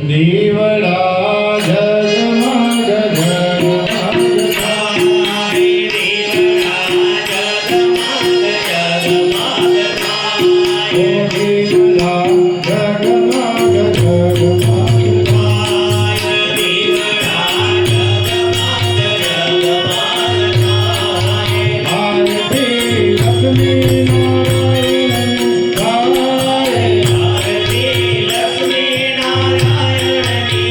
દીવડા જગમગ જગમગ થાય, દીવડા જગમગ જગમગ થાય, દીવડા જગમગ જગમગ થાય, દીવડા જગમગ જગમગ થાય. આરતી લક્ષ્મી નારાયણ ગાય, આરતી લક્ષ્મી નારાયણ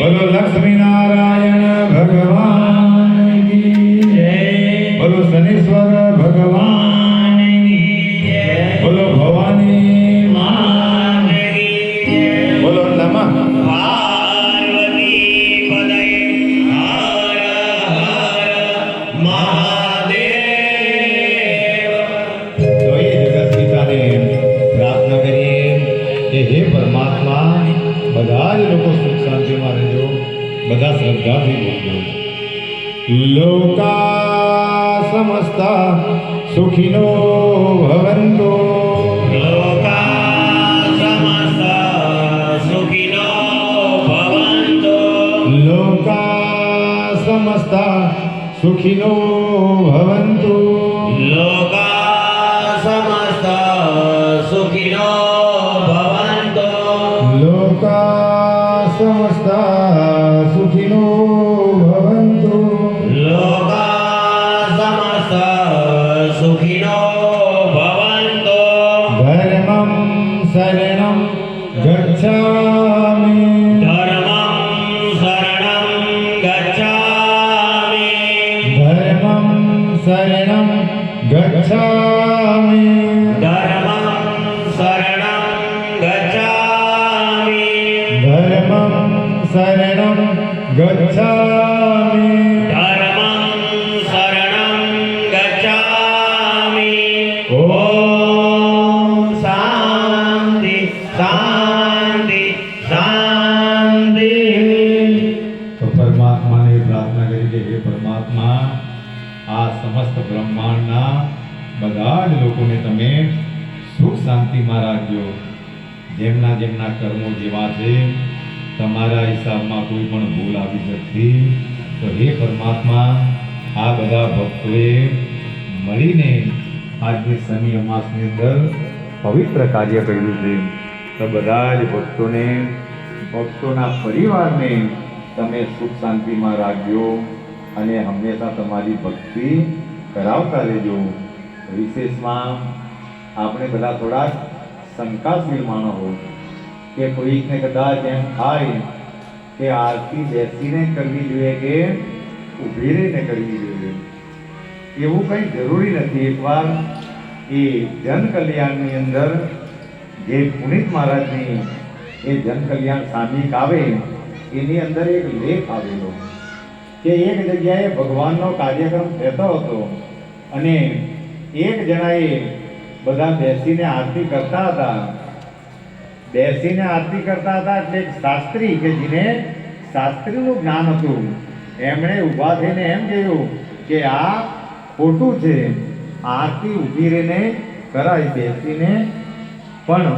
બોલો લક્ષ્મી નારાયણ ભગવાન કી જય, બોલો શનીશ્વર ભગવાન કી જય, બોલો ભવાની માત કી જય, બોલો નમઃ પાર્વતી પદય હર હર મહાદેવ. તો એ જગત પિતાને પ્રાર્થના કરીએ કે હે પરમાત્મા, બધા જ લોકો સુખ શાંતિમાં રહેજો, બધા શ્રદ્ધાથી બોલજો. લોકા સમસ્તા સુખિનો ભવન્તુ, લોકા સમસ્તા સુખિનો ભવન્તુ, લોકા સમસ્તા સુખિનો ભવન્તુ, લોકા સમસ્તા સુખિનો ભવન્તુ, લોકા સમસ્તા સુખિનો ભવન્તુ, લોકા સમસ્તા સુખિનો ભવન્તુ. ધર્મં શરણં ગચ્છામિ, ધર્મં શરણં ગચ્છામિ, ધર્મં શરણં ગચ્છામિ, ધર્મં શરણં ગચ્છામિ, ધર્મં શરણં ગચ્છામિ, ધર્મં શરણં ગચ્છામિ. ઓમ શાંતિ શાંતિ શાંતિ. તો પરમાત્માને પ્રાર્થના કરી કે હે પરમાત્મા, આ સમસ્ત બ્રહ્માંડના બધા જ લોકોને તમે સુખ શાંતિમાં રાખજો. જેમના જેમના કર્મો જેવા છે, તમારા હિસાબમાં કોઈ પણ ભૂલ આવી શકતી. તો હે પરમાત્મા, આ બધા ભક્તોએ મળીને આજની શનિ અમાસની અંદર પવિત્ર કાર્ય કર્યું છે. તો બધા જ ભક્તોને, ભક્તોના પરિવારને તમે સુખ શાંતિમાં રાખજો અને હંમેશા તમારી ભક્તિ કરાવતા રહેજો. વિશેષમાં આપણે બધા થોડા શંકાશીલ માણો હો કે કોઈકને કદાચ એમ થાય કે આરતી બેસીને કરવી જોઈએ કે ઊભી રહીને કરવી જોઈએ. એવું કંઈ જરૂરી નથી. એકવાર એ જન કલ્યાણની અંદર જે પુનિત મહારાજની એ જન કલ્યાણ સામયિક આવે એની અંદર એક લેખ આવેલો કે એક જગ્યાએ ભગવાનનો કાર્યક્રમ થતો હતો અને એક જણાએ બધા બેસીને આરતી કરતા હતા. બેસીને આરતી કરતા હતા એટલે એક શાસ્ત્રી કે જેને શાસ્ત્રીનું જ્ઞાન હતું, એમણે ઊભા થઈને એમ કહ્યું કે આ ખોટું છે, આરતી ઊભી રહીને કરાય, બેસીને પણ